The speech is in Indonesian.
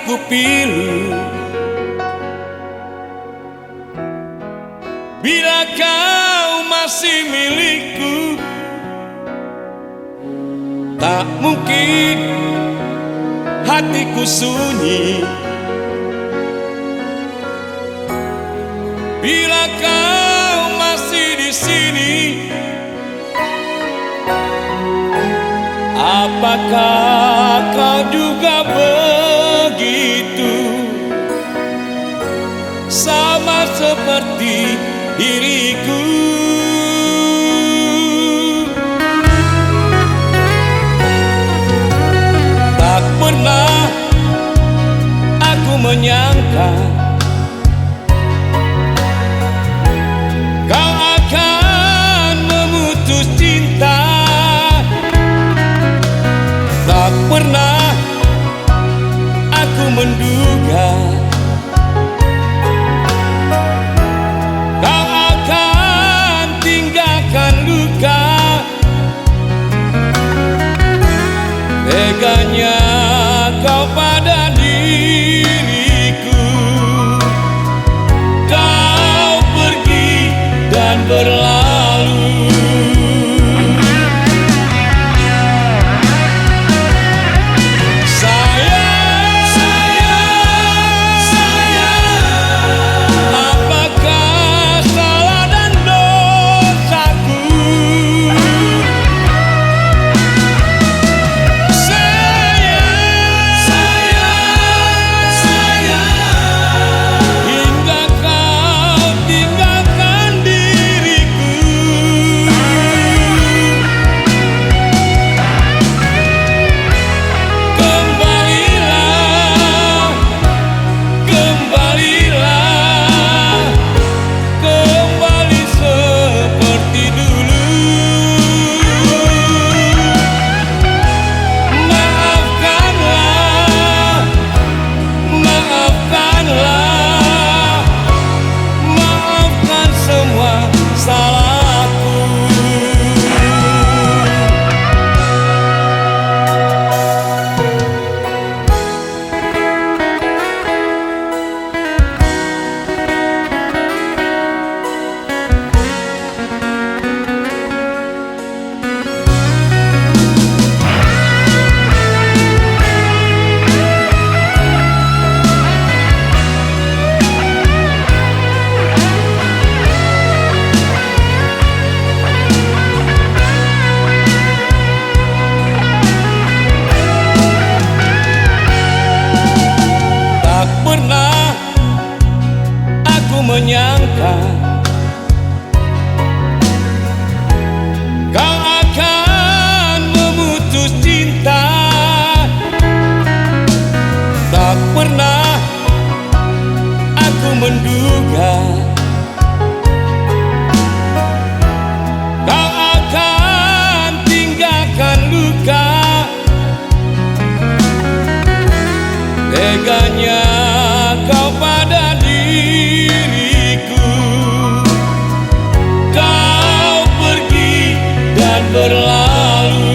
ku pilu. Bila kau masih milikku, tak mungkin hatiku sunyi. Bila kau masih di sini, apakah kau juga begitu? Sama seperti diriku. Tak pernah aku menyangka kau akan memutus cinta. Tak pernah aku menduga kau akan tinggalkan luka. Teganya kau pada diriku. Kau pergi dan berlalu. Menyangka kau akan memutus cinta. Tak pernah aku menduga kau akan tinggalkan luka. Teganya kau pada diriku. Kau pergi dan berlalu.